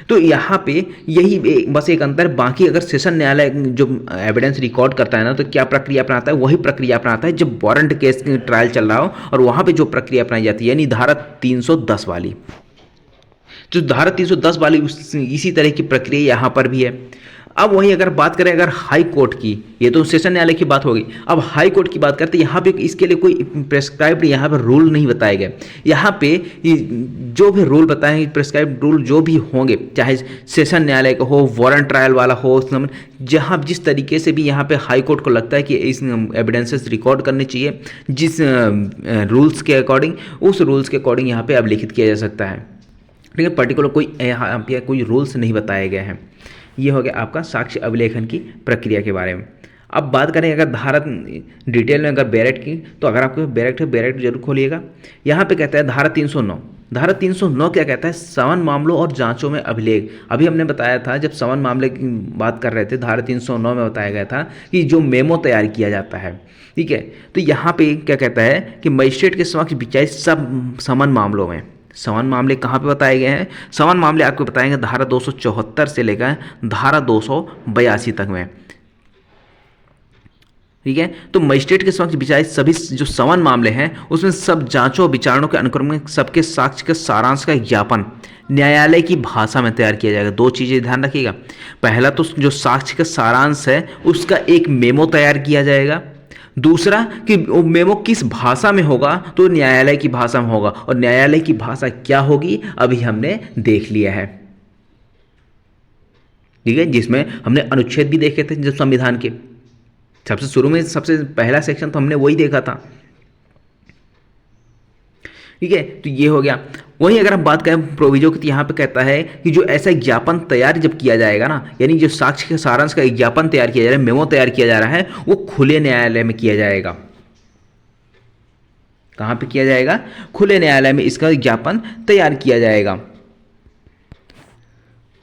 तो यहाँ पे यही बस एक अंतर, बाकी अगर सेशन न्यायालय जो एविडेंस रिकॉर्ड करता है ना तो क्या प्रक्रिया अपनाता है, वही प्रक्रिया अपनाता है जब वारंट केस ट्रायल चल रहा हो, और वहाँ पे जो प्रक्रिया अपनाई जाती है यानी धारा 310 वाली, जो धारा 310 वाली इसी तरह की प्रक्रिया यहाँ पर भी है। अब वही अगर बात करें अगर हाई कोर्ट की, ये तो सेशन न्यायालय की बात होगी, अब हाई कोर्ट की बात करते हैं, यहाँ पे इसके लिए कोई प्रेस्क्राइब्ड यहाँ पर रूल नहीं बताए गए। यहाँ पे जो भी रूल बताए हैं, प्रेस्क्राइब्ड रूल जो भी होंगे, चाहे सेशन न्यायालय का हो, वारंट ट्रायल वाला हो, जहाँ जिस तरीके से भी यहाँ पे हाई कोर्ट को लगता है कि इस एविडेंसेस रिकॉर्ड करने चाहिए, जिस रूल्स के अकॉर्डिंग, उस रूल्स के अकॉर्डिंग यहाँ पे अभिलिखित किया जा सकता है। ठीक है, पर्टिकुलर कोई यहाँ पे कोई रूल्स नहीं बताए गए हैं। ये हो गया आपका साक्ष्य अभिलेखन की प्रक्रिया के बारे में। अब बात करें अगर धारा डिटेल में अगर बैरेट की, तो अगर आपको बैरेट है, बैरेट जरूर खोलिएगा। यहाँ पे कहता है धारा 309, धारा 309 क्या कहता है, सवन मामलों और जांचों में अभिलेख। अभी हमने बताया था जब सवन मामले की बात कर रहे थे, धारा 309 में बताया गया था कि जो मेमो तैयार किया जाता है, ठीक है, तो यहाँ पे क्या कहता है कि मजिस्ट्रेट के समक्ष विचारित सब समन मामलों में, समान मामले कहाँ पे बताए गए हैं, समान मामले आपको बताएंगे धारा 274 से लेकर धारा 282 तक में। ठीक है, तो मजिस्ट्रेट के समक्ष विचारित सभी जो समान मामले हैं उसमें सब जांचों और विचारणों के अनुक्रम में सबके साक्ष्य के सारांश का ज्ञापन न्यायालय की भाषा में तैयार किया जाएगा। दो चीज़ें ध्यान रखिएगा, पहला तो जो साक्ष्य का सारांश है उसका एक मेमो तैयार किया जाएगा, दूसरा कि वो मेमो किस भाषा में होगा, तो न्यायालय की भाषा में होगा, और न्यायालय की भाषा क्या होगी अभी हमने देख लिया है। ठीक है, जिसमें हमने अनुच्छेद भी देखे थे, जब संविधान के सबसे शुरू में सबसे पहला सेक्शन तो हमने वही देखा था। ठीक है, तो ये हो गया। वहीं अगर हम बात करें प्रोविजो की, तो यहाँ पे कहता है कि जो ऐसा ज्ञापन तैयार जब किया जाएगा ना, यानी जो साक्ष्य के सारांश का ज्ञापन तैयार किया जा रहा है, मेमो तैयार किया जा रहा है, वो खुले न्यायालय में किया जाएगा। कहाँ पे किया जाएगा? खुले न्यायालय में इसका ज्ञापन तैयार किया जाएगा।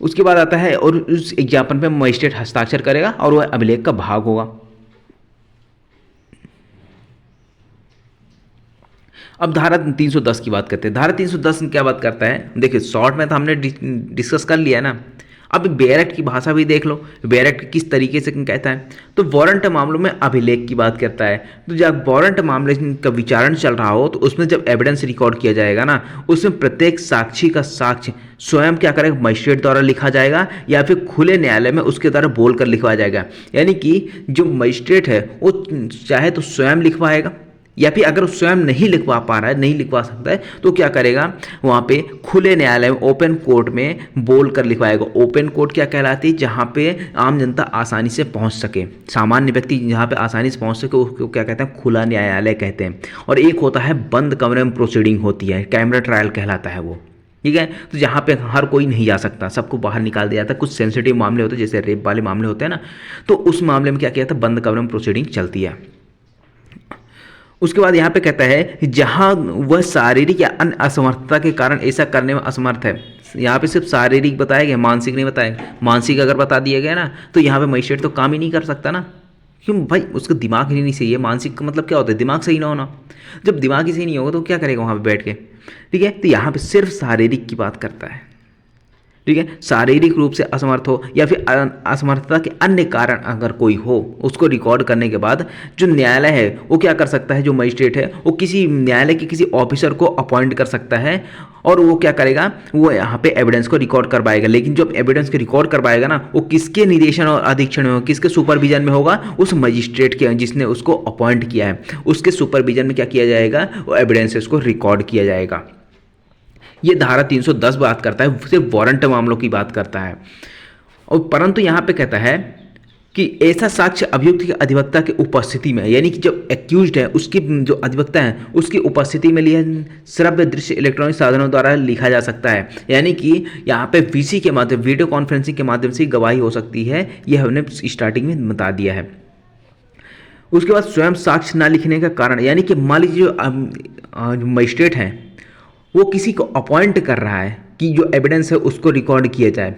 उसके बाद आता है और उस ज्ञापन पे मजिस्ट्रेट हस्ताक्षर करेगा और वह अभिलेख का भाग होगा। अब धारा 310 की बात करते हैं। धारा 310 क्या बात करता है, देखिए शॉर्ट में तो हमने डिस्कस कर लिया ना, अब बैरेक्ट की भाषा भी देख लो, बैरेक्ट किस तरीके से कहता है। तो वारंट मामलों में अभिलेख की बात करता है। तो जब वारंट मामले का विचारण चल रहा हो तो उसमें जब एविडेंस रिकॉर्ड किया जाएगा ना, उसमें प्रत्येक साक्षी का साक्ष्य स्वयं क्या करेगा, मजिस्ट्रेट द्वारा लिखा जाएगा या फिर खुले न्यायालय में उसके द्वारा बोलकर लिखवाया जाएगा। यानी कि जो मजिस्ट्रेट है वो चाहे तो स्वयं लिखवाएगा, या फिर अगर स्वयं नहीं लिखवा पा रहा है, नहीं लिखवा सकता है, तो क्या करेगा, वहाँ पे खुले न्यायालय में ओपन कोर्ट में बोल कर लिखवाएगा। ओपन कोर्ट क्या कहलाती है, जहाँ पे आम जनता आसानी से पहुँच सके, सामान्य व्यक्ति जहाँ पे आसानी से पहुँच सके, उसको क्या कहते हैं, खुला न्यायालय कहते हैं। और एक होता है बंद कमरे में प्रोसीडिंग होती है, कैमरा ट्रायल कहलाता है वो। ठीक है, तो जहाँ पे हर कोई नहीं जा सकता, सबको बाहर निकाल दिया जाता है। कुछ सेंसिटिव मामले होते हैं, जैसे रेप वाले मामले होते हैं ना, तो उस मामले में क्या किया जाता है, बंद कमरे में प्रोसीडिंग चलती है। उसके बाद यहाँ पे कहता है जहाँ वह शारीरिक या अन्य असमर्थता के कारण ऐसा करने में असमर्थ है। यहाँ पे सिर्फ शारीरिक बताया गया, मानसिक नहीं बताया गया। मानसिक अगर बता दिया गया ना, तो यहाँ पे मजिस्ट्रेट तो काम ही नहीं कर सकता ना, क्यों भाई, उसका दिमाग ही नहीं सही है। मानसिक का मतलब क्या होता है, दिमाग सही ना होना। जब दिमाग ही सही नहीं होगा तो क्या करेगा वहाँ पर बैठ के। ठीक है, तो यहाँ पर सिर्फ शारीरिक की बात करता है। ठीक है, शारीरिक रूप से असमर्थ हो या फिर असमर्थता के अन्य कारण अगर कोई हो, उसको रिकॉर्ड करने के बाद जो न्यायालय है वो क्या कर सकता है, जो मजिस्ट्रेट है वो किसी न्यायालय के किसी ऑफिसर को अपॉइंट कर सकता है, और वो क्या करेगा, वो यहाँ पे एविडेंस को रिकॉर्ड करवाएगा। लेकिन जब एविडेंस को रिकॉर्ड करवाएगा ना, वो किसके निर्देशन और अधीक्षण में होगा, किसके सुपरविजन में होगा, उस मजिस्ट्रेट के जिसने उसको अपॉइंट किया है, उसके सुपरविजन में क्या किया जाएगा, वो एविडेंसेस को रिकॉर्ड किया जाएगा। ये धारा 310 बात करता है, सिर्फ वारंट मामलों की बात करता है। और परंतु यहाँ पे कहता है कि ऐसा साक्ष्य अभियुक्त के अधिवक्ता के उपस्थिति में, यानी कि जब एक्यूज्ड है उसकी जो अधिवक्ता है उसकी उपस्थिति में लिया श्रव्य दृश्य इलेक्ट्रॉनिक साधनों द्वारा लिखा जा सकता है। यानी कि यहाँ पे वीसी के माध्यम, वीडियो कॉन्फ्रेंसिंग के माध्यम से गवाही हो सकती है, यह हमने स्टार्टिंग में बता दिया है। उसके बाद स्वयं साक्ष्य ना लिखने का कारण, यानी कि मान लीजिए जो मजिस्ट्रेट है वो किसी को अपॉइंट कर रहा है कि जो एविडेंस है उसको रिकॉर्ड किया जाए,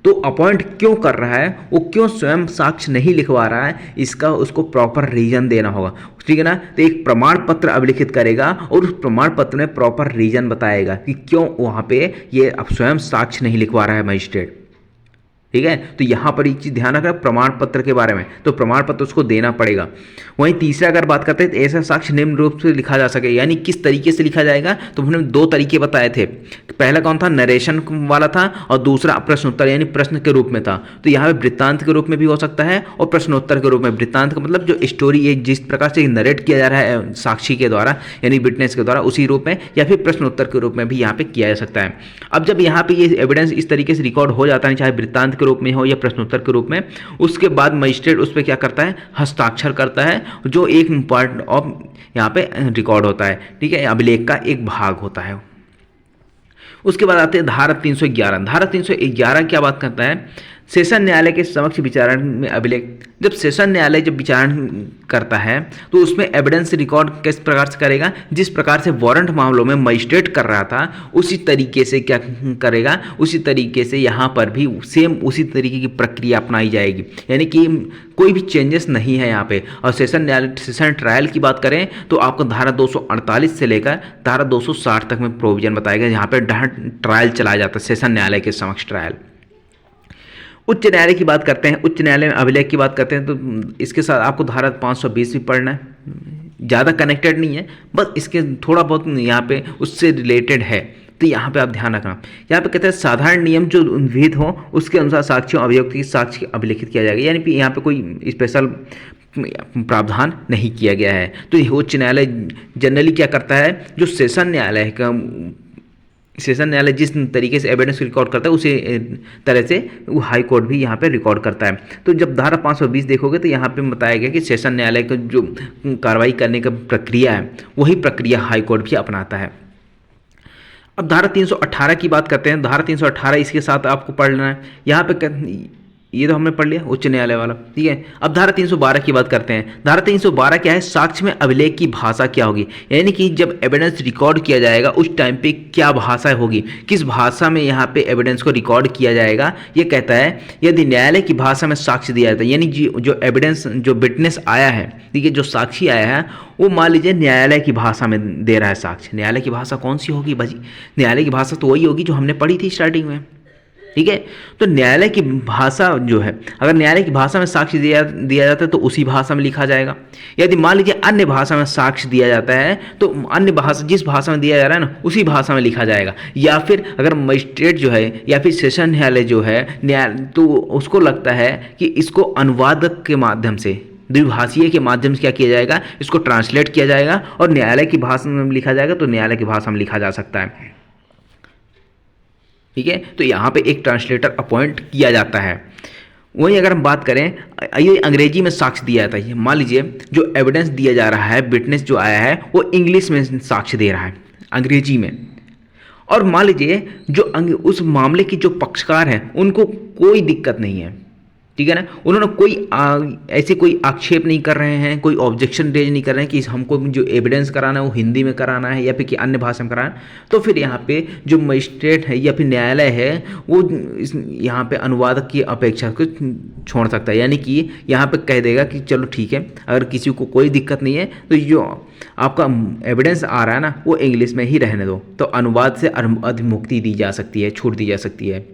तो अपॉइंट क्यों कर रहा है, वो क्यों स्वयं साक्ष्य नहीं लिखवा रहा है, इसका उसको प्रॉपर रीजन देना होगा, ठीक है ना। तो एक प्रमाण पत्र अभिलिखित करेगा और उस प्रमाण पत्र में प्रॉपर रीजन बताएगा कि क्यों वहाँ पे ये अब स्वयं साक्ष्य नहीं लिखवा रहा है मजिस्ट्रेट, ठीक है। तो यहाँ पर एक चीज़ ध्यान रखना प्रमाण पत्र के बारे में, तो प्रमाण पत्र उसको देना पड़ेगा। वहीं तीसरा अगर बात करते हैं तो ऐसा साक्ष्य निम्न रूप से लिखा जा सके, यानी किस तरीके से लिखा जाएगा, तो हमने 2 तरीके बताए थे। पहला कौन था, नरेशन वाला था, और दूसरा प्रश्नोत्तर यानी प्रश्न के रूप में था। तो यहाँ पे वृत्तांत के रूप में भी हो सकता है और प्रश्नोत्तर के रूप में। वृत्तांत का मतलब जो स्टोरी है जिस प्रकार से नरेट किया जा रहा है साक्षी के द्वारा यानी विटनेस के द्वारा, उसी रूप में, या फिर प्रश्नोत्तर के रूप में भी यहाँ पे किया जा सकता है। अब जब यहाँ पे ये एविडेंस इस तरीके से रिकॉर्ड हो जाता है, चाहे वृत्तांत के रूप में हो या प्रश्नोत्तर के रूप में, उसके बाद मजिस्ट्रेट उस पर क्या करता है, हस्ताक्षर करता है, जो एक पार्ट ऑफ यहाँ पे रिकॉर्ड होता है, ठीक है, अभिलेख का एक भाग होता है। उसके बाद आते हैं धारा 311। धारा 311 क्या बात करता है, सेशन न्यायालय के समक्ष विचारण में अभिलेख। जब सेशन न्यायालय जब विचारण करता है तो उसमें एविडेंस रिकॉर्ड किस प्रकार से करेगा, जिस प्रकार से वारंट मामलों में मजिस्ट्रेट कर रहा था उसी तरीके से क्या करेगा, उसी तरीके से यहाँ पर भी सेम उसी तरीके की प्रक्रिया अपनाई जाएगी, यानी कि कोई भी चेंजेस नहीं है यहाँ पे। और सेशन न्यायालय सेशन ट्रायल की बात करें तो आपको धारा 248 से लेकर धारा 260 तक में प्रोविजन बताएगा, यहाँ पे ट्रायल चलाया जाता है, सेशन न्यायालय के समक्ष ट्रायल। उच्च न्यायालय की बात करते हैं, उच्च न्यायालय में अभिलेख की बात करते हैं, तो इसके साथ आपको धारा 520 भी पढ़ना है, ज़्यादा कनेक्टेड नहीं है, बस इसके थोड़ा बहुत यहाँ पे उससे रिलेटेड है, तो यहाँ पे आप ध्यान रखना। यहाँ पे कहते हैं साधारण नियम जो विहित हो उसके अनुसार साक्ष्यों अभियुक्त की साक्ष्य अभिलिखित किया जाएगा, यानी कि यहाँ पे कोई स्पेशल प्रावधान नहीं किया गया है। तो उच्च न्यायालय जनरली क्या करता है, जो सेशन न्यायालय का सेशन न्यायालय जिस तरीके से एविडेंस रिकॉर्ड करता है उसी तरह से वो हाई कोर्ट भी यहाँ पे रिकॉर्ड करता है। तो जब धारा 520 देखोगे तो यहाँ पे बताया गया कि सेशन न्यायालय का जो कार्रवाई करने का प्रक्रिया है वही प्रक्रिया हाई कोर्ट भी अपनाता है। अब धारा 318 की बात करते हैं। धारा 318 इसके साथ आपको पढ़ना है। यहाँ पे ये तो हमने पढ़ लिया उच्च न्यायालय वाला, ठीक है। अब धारा 312 की बात करते हैं। धारा 312 क्या है, साक्ष्य में अभिलेख की भाषा क्या होगी, यानी कि जब एविडेंस रिकॉर्ड किया जाएगा उस टाइम पे क्या भाषा होगी, किस भाषा में यहाँ पे एविडेंस को रिकॉर्ड किया जाएगा। ये कहता है यदि न्यायालय की भाषा में साक्ष्य दिया जाता है, यानी जो एविडेंस जो विटनेस आया है, ठीक है, जो साक्षी आया है वो मान लीजिए न्यायालय की भाषा में दे रहा है साक्ष्य। न्यायालय की भाषा कौन सी होगी भाजी, न्यायालय की भाषा तो वही होगी जो हमने पढ़ी थी स्टार्टिंग में, ठीक है। तो न्यायालय की भाषा जो है, अगर न्यायालय की भाषा में साक्ष्य दिया जाता है तो उसी भाषा में लिखा जाएगा। यदि मान लीजिए अन्य भाषा में साक्ष्य दिया जाता है तो अन्य भाषा जिस भाषा में दिया जा रहा है ना उसी भाषा में लिखा जाएगा। या फिर अगर मजिस्ट्रेट जो है या फिर सेशन न्यायालय जो है तो उसको लगता है कि इसको अनुवादक के माध्यम से, द्विभाषीय के माध्यम से क्या किया जाएगा, इसको ट्रांसलेट किया जाएगा और न्यायालय की भाषा में लिखा जाएगा, तो न्यायालय की भाषा में लिखा जा सकता है, ठीक है। तो यहाँ पे एक ट्रांसलेटर अपॉइंट किया जाता है। वहीं अगर हम बात करें, ये अंग्रेजी में साक्ष्य दिया जाता है। मान लीजिए जो एविडेंस दिया जा रहा है, विटनेस जो आया है वो इंग्लिश में साक्ष्य दे रहा है अंग्रेजी में, और मान लीजिए जो उस मामले की जो पक्षकार हैं उनको कोई दिक्कत नहीं है, ठीक है ना, उन्होंने कोई ऐसे कोई आक्षेप नहीं कर रहे हैं, कोई ऑब्जेक्शन रेज नहीं कर रहे हैं कि हमको जो एविडेंस कराना है वो हिंदी में कराना है या फिर कि अन्य भाषा में कराना है, तो फिर यहाँ पे जो मजिस्ट्रेट है या फिर न्यायालय है वो यहाँ पे अनुवादक की अपेक्षा को छोड़ सकता है, यानी कि यहाँ पे कह देगा कि चलो ठीक है, अगर किसी को कोई दिक्कत नहीं है तो जो आपका एविडेंस आ रहा है ना वो इंग्लिश में ही रहने दो, तो अनुवाद से अधिमुक्ति दी जा सकती है, छूट दी जा सकती है।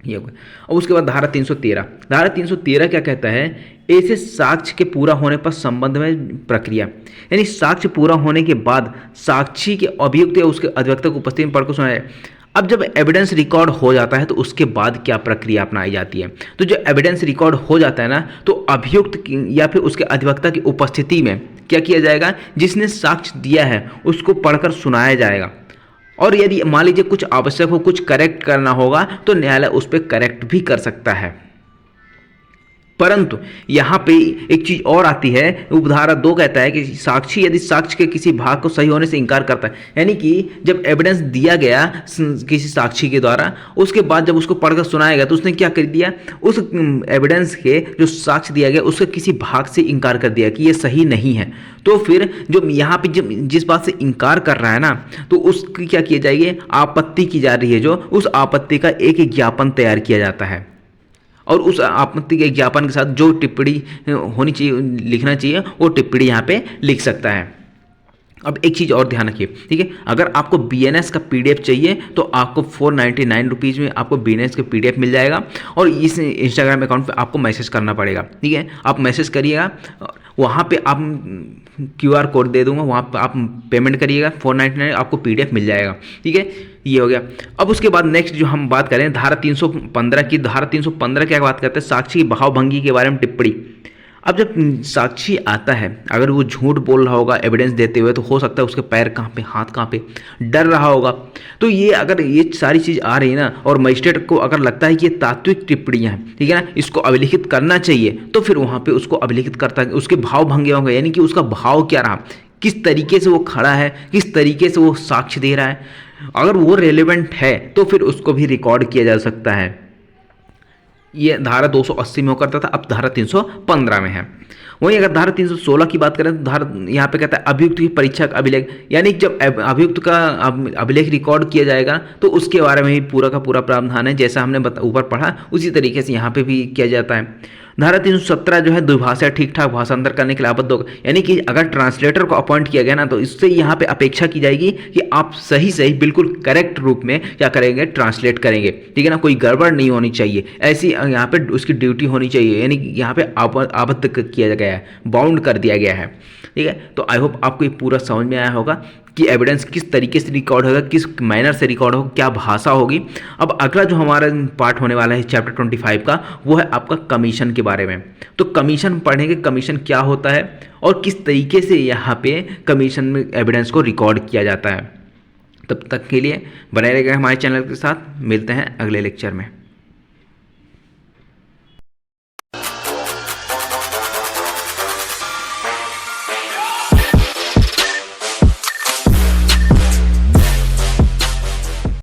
और उसके बाद धारा 313 क्या कहता है, ऐसे साक्ष्य के पूरा होने पर संबंध में प्रक्रिया, यानी साक्ष्य पूरा होने के बाद साक्षी के अभियुक्त या उसके अधिवक्ता को उपस्थिति में पढ़कर सुनाया जाए। अब जब एविडेंस रिकॉर्ड हो जाता है तो उसके बाद क्या प्रक्रिया अपनाई जाती है, तो जब एविडेंस रिकॉर्ड हो जाता है ना तो अभियुक्त या फिर उसके अधिवक्ता की उपस्थिति में क्या किया जाएगा, जिसने साक्ष्य दिया है उसको पढ़कर सुनाया जाएगा, और यदि मान लीजिए कुछ आवश्यक हो, कुछ करेक्ट करना होगा तो न्यायालय उस पर करेक्ट भी कर सकता है, परंतु यहाँ पे एक चीज और आती है, उपधारा 2 कहता है कि साक्षी यदि साक्ष्य के किसी भाग को सही होने से इंकार करता है, यानी कि जब एविडेंस दिया गया किसी साक्षी के द्वारा, उसके बाद जब उसको पढ़कर सुनाया गया तो उसने क्या कर दिया, उस एविडेंस के जो साक्ष्य दिया गया उसके किसी भाग से इंकार कर दिया कि ये सही नहीं है, तो फिर जो यहाँ पे जब जिस बात से इंकार कर रहा है ना, तो उसकी क्या किया जाएगी, आपत्ति की जा रही है, जो उस आपत्ति का एक ज्ञापन तैयार किया जाता है और उस आपत्ति के ज्ञापन के साथ जो टिप्पणी होनी चाहिए, लिखना चाहिए, वो टिप्पणी यहाँ पे लिख सकता है। अब एक चीज़ और ध्यान रखिए, ठीक है, अगर आपको BNS का PDF चाहिए तो आपको 499 रुपीज़ में आपको BNS का PDF मिल जाएगा और इस इंस्टाग्राम अकाउंट पे आपको मैसेज करना पड़ेगा, ठीक है, आप मैसेज करिएगा, वहाँ पे आप QR कोड दे दूंगा, वहाँ पे आप पेमेंट करिएगा, 499 आपको PDF मिल जाएगा, ठीक है, ये हो गया। अब उसके बाद नेक्स्ट जो हम बात करें धारा 315 की, धारा 315 क्या बात करते हैं, साक्षी की भावभंगी के बारे में टिप्पणी। अब जब साक्षी आता है, अगर वो झूठ बोल रहा होगा एविडेंस देते हुए, तो हो सकता है उसके पैर कहाँ पे, हाथ कहाँ पे, डर रहा होगा, तो ये अगर ये सारी चीज़ आ रही है ना, और मजिस्ट्रेट को अगर लगता है कि ये तात्विक टिप्पणियाँ हैं, ठीक है ना, इसको अभिलिखित करना चाहिए, तो फिर वहाँ पे उसको अभिलिखित करता है, उसके भाव भंगे होंगे, यानी कि उसका भाव क्या रहा, किस तरीके से वो खड़ा है, किस तरीके से वो साक्ष्य दे रहा है, अगर वो रेलेवेंट है तो फिर उसको भी रिकॉर्ड किया जा सकता है। ये धारा 280 में हो करता था, अब धारा 315 में है। वहीं अगर धारा 316 की बात करें तो धारा यहाँ पे कहता है अभियुक्त की परीक्षा का अभिलेख, यानी जब अभियुक्त का अभिलेख रिकॉर्ड किया जाएगा तो उसके बारे में भी पूरा का पूरा प्रावधान है, जैसा हमने ऊपर पढ़ा उसी तरीके से यहाँ पे भी किया जाता है। धारा 317 जो है द्विभाषा ठीक ठाक भाषांतर करने के लिए आबद्ध होगा, यानी कि अगर ट्रांसलेटर को अपॉइंट किया गया ना, तो इससे यहाँ पे अपेक्षा की जाएगी कि आप सही सही बिल्कुल करेक्ट रूप में क्या करेंगे, ट्रांसलेट करेंगे, ठीक है ना, कोई गड़बड़ नहीं होनी चाहिए, ऐसी यहाँ पे उसकी ड्यूटी होनी चाहिए, यानी कि यहाँ पे आबद्ध किया गया है, बाउंड कर दिया गया है, ठीक है। तो आई होप आपको ये पूरा समझ में आया होगा कि एविडेंस किस तरीके से रिकॉर्ड होगा, किस मैनर से रिकॉर्ड होगा, क्या भाषा होगी। अब अगला जो हमारा पार्ट होने वाला है चैप्टर 25 का, वो है आपका कमीशन के बारे में। तो कमीशन पढ़ेंगे, कमीशन क्या होता है और किस तरीके से यहाँ पे कमीशन में एविडेंस को रिकॉर्ड किया जाता है। तब तक के लिए बने रहिएगा हमारे चैनल के साथ, मिलते हैं अगले लेक्चर में।